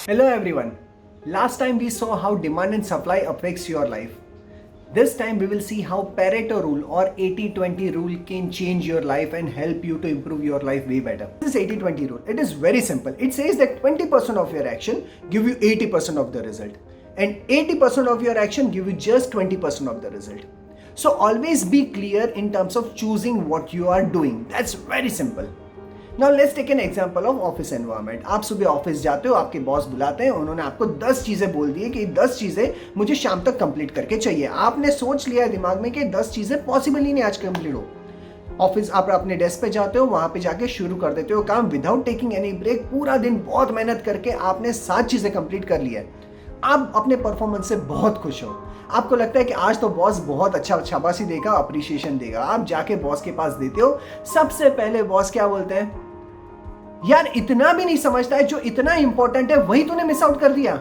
Hello everyone. Last time we saw how demand and supply affects your life. This time we will see how Pareto rule or 80-20 rule can change your life and help you to improve your life way better. This 80-20 rule, it is very simple. It says that 20% of your action give you 80% of the result and 80% of your action give you just 20% of the result. So always be clear in terms of choosing what you are doing. That's very simple. Now let's take an example of office environment. आप सुबह office जाते हो, आपके boss बुलाते हैं, उन्होंने आपको 10 चीजें बोल दी है कि 10 चीजें मुझे शाम तक कंप्लीट करके चाहिए. आपने सोच लिया है दिमाग में कि 10 चीजें पॉसिबल ही नहीं आज कंप्लीट हो. ऑफिस आप अपने डेस्क पे जाते हो, वहां पे जाके शुरू कर देते हो काम विदाउट टेकिंग एनी ब्रेक. पूरा दिन बहुत मेहनत करके आपने 7 चीजें कंप्लीट कर लिया है. आप अपने परफॉर्मेंस से बहुत खुश हो. आपको लगता है कि आज तो बॉस बहुत अच्छा शाबाशी देगा, अप्रिशिएशन देगा. आप जाके बॉस के पास देते हो. सबसे पहले बॉस क्या बोलते हैं? यार इतना भी नहीं समझता है, जो इतना इंपॉर्टेंट है वही तूने मिस आउट कर दिया.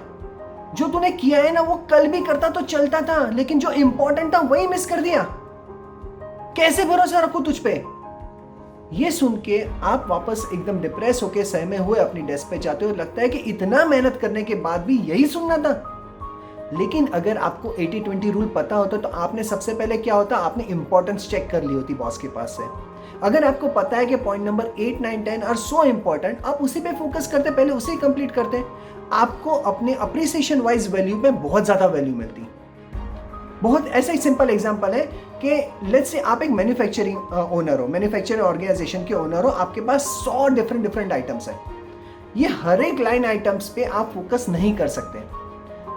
जो तूने किया है ना वो कल भी करता तो चलता था, लेकिन जो इंपॉर्टेंट था वही मिस कर दिया. कैसे भरोसा रखूं तुझ पे? ये सुन के आप वापस एकदम डिप्रेस होके सहमे हुए अपनी डेस्क पे जाते हो. लगता है कि इतना मेहनत करने के बाद भी यही सुनना था. लेकिन अगर आपको 80-20 रूल पता होता तो आपने सबसे पहले क्या होता, आपने इंपॉर्टेंस चेक कर ली होती बॉस के पास से. अगर आपको पता है कि point number 8, 9, 10 are so important, आप उसी पे फोकस करते, पहले उसे कंप्लीट करते. आपको अपने अप्रिसिएशन वाइज वैल्यू पे बहुत ज्यादा वैल्यू मिलती. बहुत ऐसा ही सिंपल एग्जांपल है कि लेट्स से आप एक मैन्युफैक्चरिंग ओनर हो, मैन्युफैक्चरिंग ऑर्गेनाइजेशन के ओनर हो. आपके पास 100 डिफरेंट आइटम्स है. ये हर एक लाइन आइटम्स पे आप फोकस नहीं कर सकते.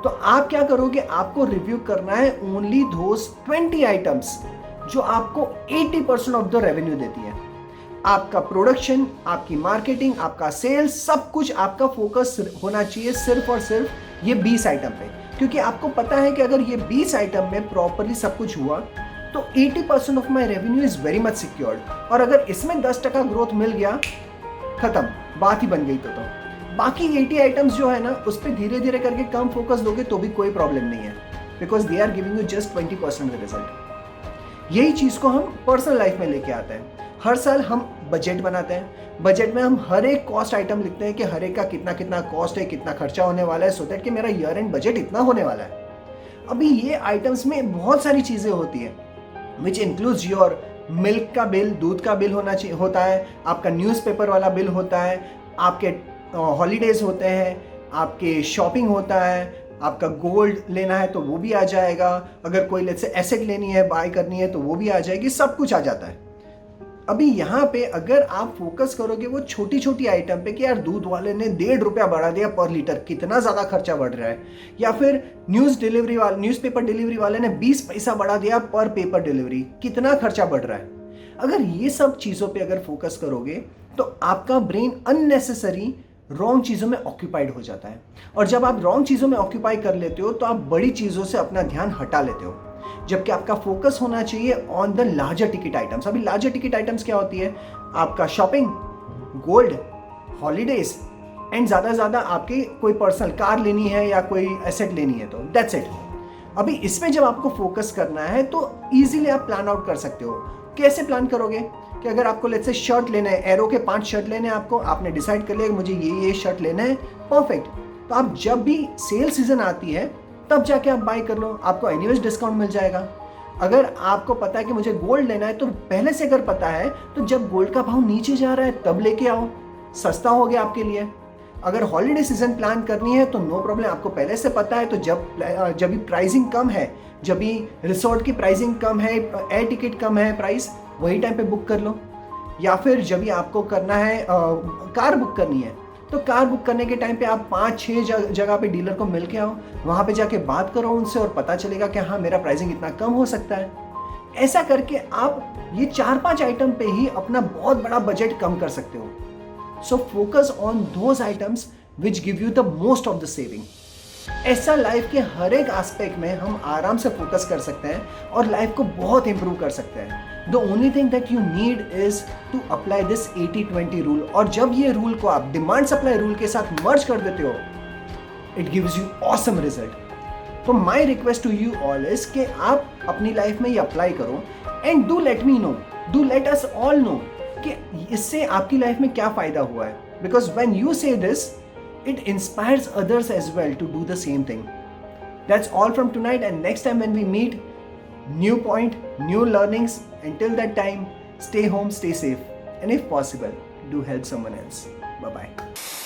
तो आप क्या करोगे, आपको रिव्यू करना है ओनली दोस 20 आइटम्स जो आपको 80% ऑफ द रेवेन्यू देती है. आपका प्रोडक्शन, आपकी मार्केटिंग, आपका सेल्स, सब कुछ आपका फोकस होना चाहिए सिर्फ और सिर्फ ये 20 आइटम पे. क्योंकि आपको पता है कि अगर ये 20 आइटम में प्रॉपरली सब कुछ हुआ तो 80% of my revenue is very much secured. और अगर इसमें 10% ग्रोथ मिल गया, खत्म, बात ही बन गई. तो बाकी 80 आइटम्स जो है ना, उस पर धीरे धीरे करके कम फोकस दोगे तो भी कोई प्रॉब्लम नहीं है, because they are giving you just 20% result. यही चीज को हम पर्सनल लाइफ में लेके आते हैं. हर साल हम बजट बनाते हैं. बजट में हम हर एक कॉस्ट आइटम लिखते हैं कि हर एक का कितना कितना कॉस्ट है, कितना खर्चा होने वाला है, सो दैट कि मेरा ईयर एंड बजट इतना होने वाला है. अभी ये आइटम्स में बहुत सारी चीजें होती हैं विच इंक्लूड्स योर मिल्क का बिल, दूध का बिल होता है, आपका न्यूज़पेपर वाला बिल होता है, आपके हॉलीडेज होते हैं, आपके शॉपिंग होता है, आपका गोल्ड लेना है तो वो भी आ जाएगा, अगर कोई लेट्स से एसेट लेनी है, बाय करनी है तो वो भी आ जाएगी, सब कुछ आ जाता है. अभी यहाँ पे अगर आप फोकस करोगे वो छोटी छोटी आइटम पे कि यार दूध वाले ने ₹1.5 बढ़ा दिया पर लीटर, कितना ज़्यादा खर्चा बढ़ रहा है, या फिर न्यूज़पेपर डिलीवरी वाले ने 20 पैसा बढ़ा दिया पर पेपर डिलीवरी, कितना खर्चा बढ़ रहा है. अगर ये सब चीज़ों पे अगर फोकस करोगे तो आपका ब्रेन अननेसेसरी रॉन्ग चीज़ों में ऑक्यूपाइड हो जाता है. और जब आप रॉन्ग चीज़ों में ऑक्यूपाई कर लेते हो तो आप बड़ी चीज़ों से अपना ध्यान हटा लेते हो, जबकि आपका फोकस होना चाहिए on the larger ticket items. अभी लार्जर टिकट आइटम्स क्या होती है? आपका शॉपिंग, गोल्ड, हॉलीडेज एंड ज़्यादा आपकी कोई पर्सनल कार लेनी है या कोई एसेट लेनी है, तो दैट्स इट. अभी इसमें जब आपको फोकस करना है तो ईजिली आप प्लान आउट कर सकते हो. कैसे प्लान करोगे कि अगर आपको लेट्स से शर्ट लेना है, एरो के 5 शर्ट लेने हैं आपको, आपने डिसाइड कर लिया कि मुझे ये शर्ट लेना है, परफेक्ट. तो आप जब भी सेल सीजन आती है तब जाके आप बाय कर लो, आपको एनीवेज डिस्काउंट मिल जाएगा. अगर आपको पता है कि मुझे गोल्ड लेना है तो पहले से अगर पता है तो जब गोल्ड का भाव नीचे जा रहा है तब लेके आओ, सस्ता हो गया आपके लिए. अगर हॉलीडे सीजन प्लान करनी है तो नो प्रॉब्लम, आपको पहले से पता है तो जब भी प्राइसिंग कम है, जब भी रिसोर्ट की प्राइसिंग कम है, एयर टिकट कम है प्राइस, वही टाइम पे बुक कर लो. या फिर जब भी आपको करना है कार बुक करनी है तो कार बुक करने के टाइम पे आप 5-6 जगह पे डीलर को मिल के आओ, वहाँ पे जाके बात करो उनसे और पता चलेगा कि हाँ मेरा प्राइसिंग इतना कम हो सकता है. ऐसा करके आप ये 4-5 आइटम पे ही अपना बहुत बड़ा बजट कम कर सकते हो. So focus on those items which give you the most of the saving. ऐसा लाइफ के हर एक एस्पेक्ट में हम आराम से फोकस कर सकते हैं और लाइफ को बहुत इंप्रूव कर सकते हैं. The only thing that you need is to apply this 80-20 rule. और जब ये रूल को आप डिमांड सप्लाई रूल के साथ मर्ज कर देते हो, it gives you awesome result. तो my request to you all is कि आप अपनी लाइफ में ये अप्लाई करो and do let me know, do let us all know कि इससे आपकी लाइफ में क्या फायदा हुआ है. Because when you say this, it inspires others as well to do the same thing. That's all from tonight, and next time when we meet, new point, new learnings. Until that time, stay home, stay safe, and if possible, do help someone else. Bye bye.